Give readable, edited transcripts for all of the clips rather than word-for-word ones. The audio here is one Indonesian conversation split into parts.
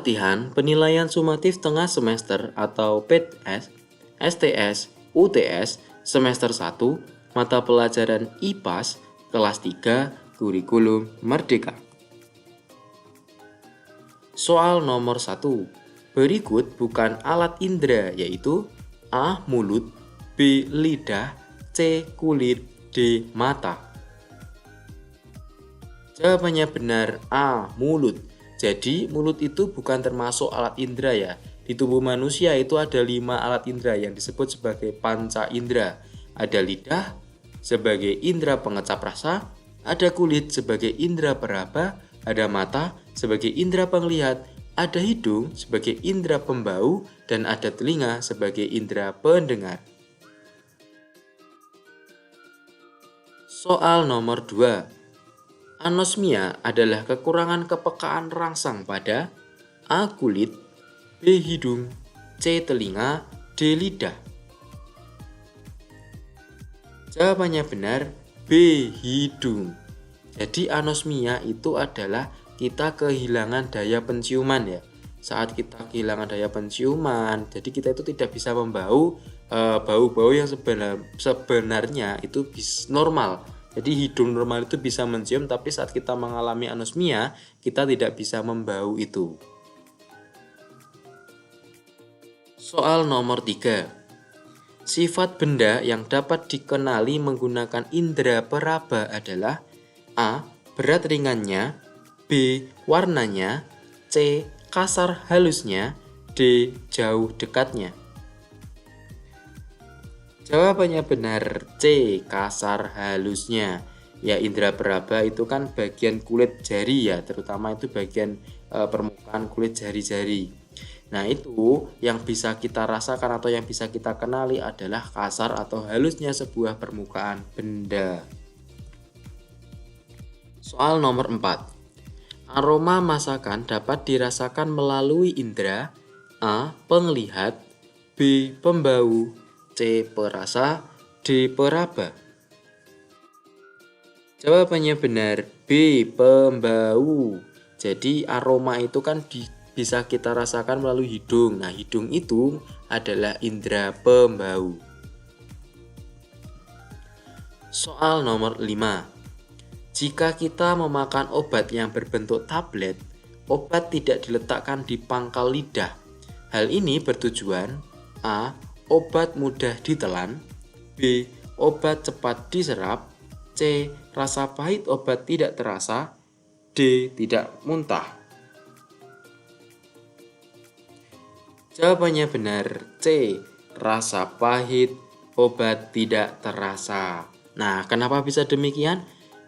latihan penilaian sumatif tengah semester atau PTS, STS, UTS semester 1, mata pelajaran IPAS, kelas 3, kurikulum merdeka. Soal nomor 1. Berikut bukan alat indera, yaitu A. Mulut, B. Lidah, C. Kulit, D. Mata. Jawabannya benar, A. Mulut. Jadi mulut itu bukan termasuk alat indera ya. Di tubuh manusia itu ada 5 alat indera yang disebut sebagai panca indera. Ada lidah sebagai indera pengecap rasa, ada kulit sebagai indera peraba, ada mata sebagai indera penglihat, ada hidung sebagai indera pembau, dan ada telinga sebagai indera pendengar. Soal nomor 2. Anosmia adalah kekurangan kepekaan rangsang pada A. Kulit, B. Hidung, C. Telinga, D. Lidah. Jawabannya benar, B. Hidung. Jadi anosmia itu adalah kita kehilangan daya penciuman ya. Saat kita kehilangan daya penciuman, jadi kita itu tidak bisa membau bau-bau yang sebenarnya itu normal. Jadi hidung normal itu bisa mencium, tapi saat kita mengalami anosmia, kita tidak bisa membau itu. Soal nomor 3. Sifat benda yang dapat dikenali menggunakan indera peraba adalah A. Berat ringannya, B. Warnanya, C. Kasar halusnya, D. Jauh dekatnya. Jawabannya benar, C. Kasar halusnya. Ya, indera peraba itu kan bagian kulit jari ya, terutama itu bagian permukaan kulit jari-jari. Nah, itu yang bisa kita rasakan atau yang bisa kita kenali adalah kasar atau halusnya sebuah permukaan benda. Soal nomor 4. Aroma masakan dapat dirasakan melalui indera A. Penglihat, B. Pembau, C. Perasa, D. Peraba. Jawabannya benar, B. Pembau. Jadi aroma itu kan bisa kita rasakan melalui hidung. Nah, hidung itu adalah indera pembau. Soal nomor 5. Jika kita memakan obat yang berbentuk tablet, obat tidak diletakkan di pangkal lidah. Hal ini bertujuan A. Obat mudah ditelan, B. Obat cepat diserap, C. Rasa pahit obat tidak terasa, D. Tidak muntah. Jawabannya benar, C. Rasa pahit obat tidak terasa. Nah, kenapa bisa demikian?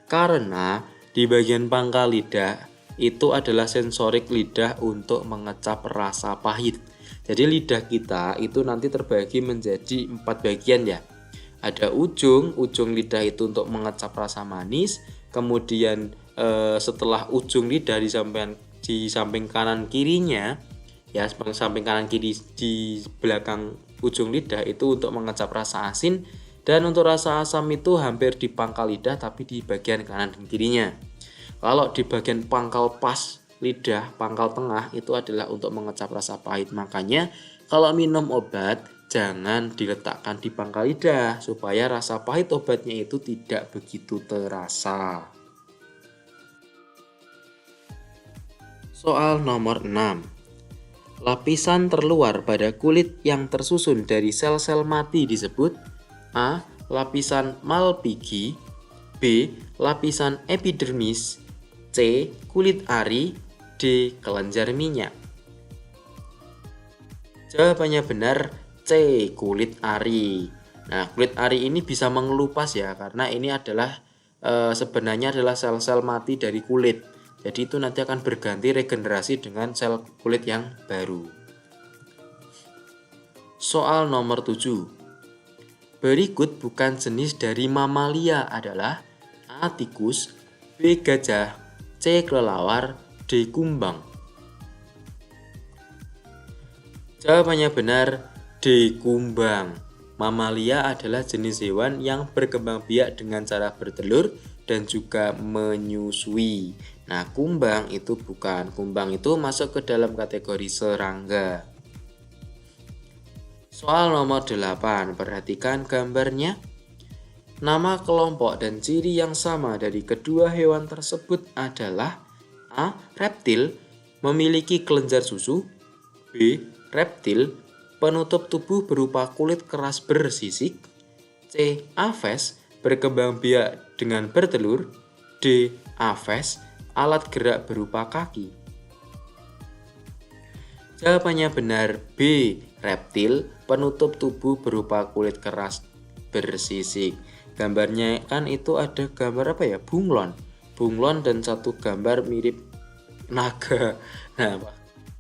Karena di bagian pangkal lidah itu adalah sensorik lidah untuk mengecap rasa pahit. Jadi lidah kita itu nanti terbagi menjadi 4 bagian ya. Ada ujung lidah itu untuk mengecap rasa manis. Kemudian setelah ujung lidah di samping kanan kirinya, ya samping kanan kiri di belakang ujung lidah itu untuk mengecap rasa asin. Dan untuk rasa asam itu hampir di pangkal lidah tapi di bagian kanan dan kirinya. Kalau di bagian pangkal pas lidah, pangkal tengah itu adalah untuk mengecap rasa pahit. Makanya kalau minum obat jangan diletakkan di pangkal lidah supaya rasa pahit obatnya itu tidak begitu terasa. Soal nomor 6. Lapisan terluar pada kulit yang tersusun dari sel-sel mati disebut A. Lapisan Malpighi, B. Lapisan epidermis, C. Kulit ari, D. Kelenjar minyak. Jawabannya benar, C. Kulit ari. Nah, kulit ari ini bisa mengelupas ya, karena ini adalah sebenarnya adalah sel-sel mati dari kulit. Jadi itu nanti akan berganti regenerasi dengan sel kulit yang baru. Soal nomor 7. Berikut bukan jenis dari mamalia adalah A. Tikus, B. Gajah, C. Kelelawar, D. Kumbang. Jawabannya benar, D. Kumbang. Mamalia adalah jenis hewan yang berkembang biak dengan cara bertelur dan juga menyusui. Nah, kumbang itu bukan. Kumbang itu masuk ke dalam kategori serangga. Soal nomor 8, perhatikan gambarnya. Nama kelompok dan ciri yang sama dari kedua hewan tersebut adalah A. Reptil, memiliki kelenjar susu. B. Reptil, penutup tubuh berupa kulit keras bersisik. C. Aves, berkembang biak dengan bertelur. D. Aves, alat gerak berupa kaki. Jawabannya benar B. Reptil, penutup tubuh berupa kulit keras bersisik. Gambarnya kan itu ada gambar apa ya? Bunglon. Bunglon dan satu gambar mirip naga. Nah,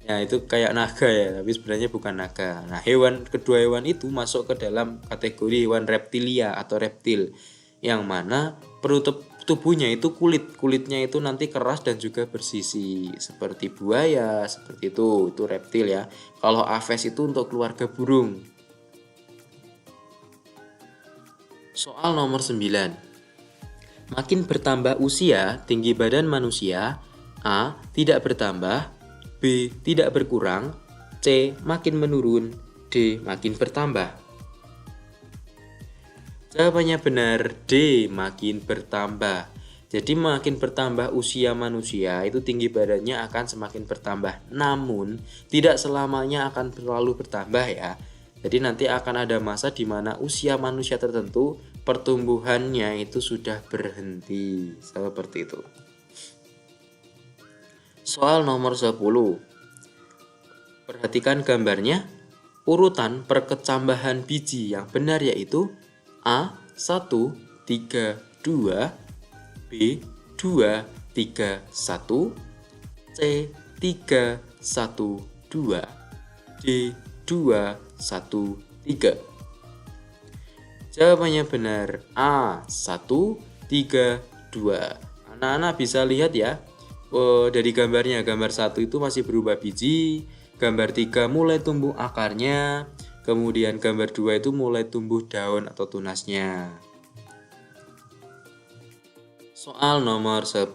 ya itu kayak naga ya, tapi sebenarnya bukan naga. Nah, kedua hewan itu masuk ke dalam kategori hewan reptilia atau reptil, yang mana penutup tubuhnya itu kulitnya itu nanti keras dan juga bersisi seperti buaya, seperti itu reptil ya. Kalau aves itu untuk keluarga burung. Soal nomor 9. Makin bertambah usia, tinggi badan manusia. A. Tidak bertambah. B. Tidak berkurang. C. Makin menurun. D. Makin bertambah. Jawabannya benar D. Makin bertambah. Jadi makin bertambah usia manusia, itu tinggi badannya akan semakin bertambah. Namun tidak selamanya akan selalu bertambah ya. Jadi nanti akan ada masa di mana usia manusia tertentu pertumbuhannya itu sudah berhenti. Seperti itu. Soal nomor 10. Perhatikan gambarnya. Urutan perkecambahan biji yang benar yaitu A. 1, 3, 2. B. 2, 3, 1. C. 3, 1, 2. D. 2, 1, 3. Jawabannya benar A. 1, 3, 2. Anak-anak bisa lihat ya, dari gambarnya. Gambar 1 itu masih berupa biji, gambar 3 mulai tumbuh akarnya, kemudian gambar 2 itu mulai tumbuh daun atau tunasnya. Soal nomor 11.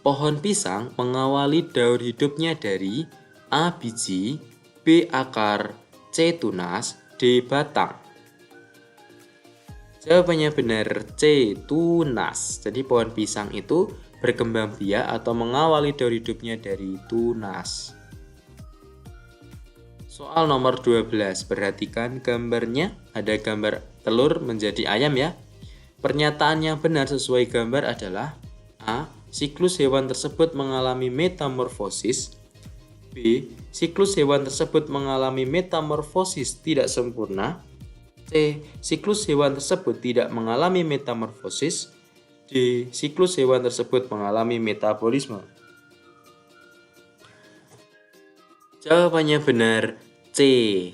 Pohon pisang mengawali daur hidupnya dari A. Biji, B. Akar, C. Tunas, D. Batang. Jawabannya benar C. Tunas. Jadi pohon pisang itu berkembang biak atau mengawali daur hidupnya dari tunas. Soal nomor 12. Perhatikan gambarnya. Ada gambar telur menjadi ayam ya. Pernyataan yang benar sesuai gambar adalah A. Siklus hewan tersebut mengalami metamorfosis. B. Siklus hewan tersebut mengalami metamorfosis tidak sempurna. C. Siklus hewan tersebut tidak mengalami metamorfosis. D. Siklus hewan tersebut mengalami metabolisme. Jawabannya benar C.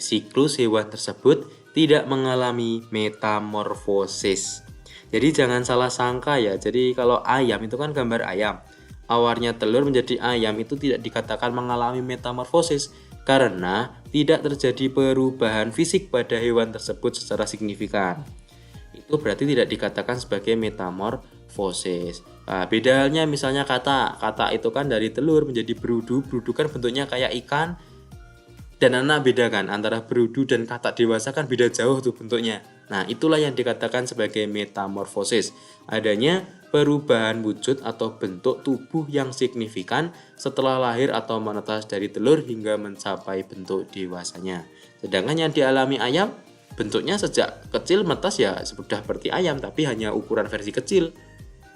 Siklus hewan tersebut tidak mengalami metamorfosis. Jadi jangan salah sangka ya. Jadi kalau ayam itu kan gambar ayam. Awalnya telur menjadi ayam itu tidak dikatakan mengalami metamorfosis karena tidak terjadi perubahan fisik pada hewan tersebut secara signifikan. Itu berarti tidak dikatakan sebagai metamorfosis. Nah, beda halnya misalnya kata itu kan dari telur menjadi berudu. Berudu kan bentuknya kayak ikan. Dan anak bedakan antara berudu dan katak dewasa kan beda jauh tuh bentuknya. Nah, itulah yang dikatakan sebagai metamorfosis. Adanya perubahan wujud atau bentuk tubuh yang signifikan setelah lahir atau menetas dari telur hingga mencapai bentuk dewasanya. Sedangkan yang dialami ayam, bentuknya sejak kecil menetas ya sudah seperti ayam, tapi hanya ukuran versi kecil.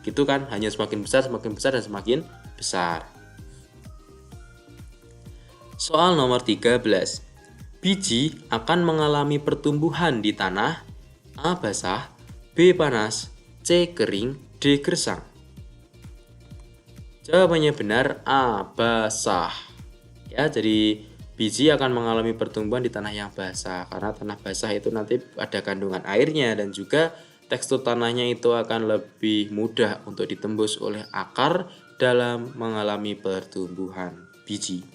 Gitu kan, hanya semakin besar, dan semakin besar. Soal nomor 13. Biji akan mengalami pertumbuhan di tanah A. Basah, B. Panas, C. Kering, D. Gersang. Jawabannya benar A. Basah. Ya, jadi biji akan mengalami pertumbuhan di tanah yang basah karena tanah basah itu nanti ada kandungan airnya dan juga tekstur tanahnya itu akan lebih mudah untuk ditembus oleh akar dalam mengalami pertumbuhan biji.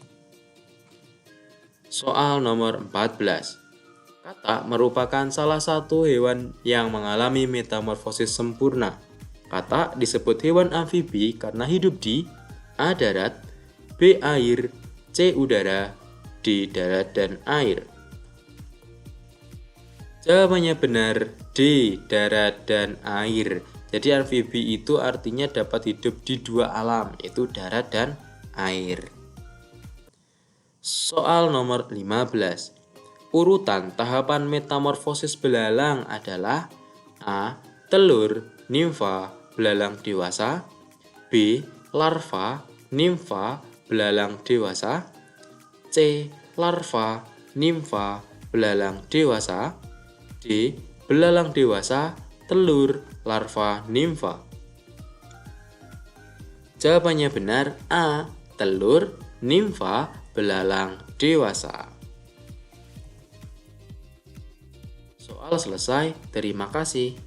Soal nomor 14. Katak merupakan salah satu hewan yang mengalami metamorfosis sempurna. Katak disebut hewan amfibi karena hidup di A. Darat, B. Air, C. Udara, D. Darat dan air. Jawabannya benar, D. Darat dan air. Jadi amfibi itu artinya dapat hidup di dua alam, yaitu darat dan air. Soal nomor 15. Urutan tahapan metamorfosis belalang adalah A. Telur, nimfa, belalang dewasa, B. Larva, nimfa, belalang dewasa, C. Larva, nimfa, belalang dewasa, D. Belalang dewasa, telur, larva, nimfa. Jawabannya benar, A. Telur, nimfa, belalang dewasa. Soal selesai, terima kasih.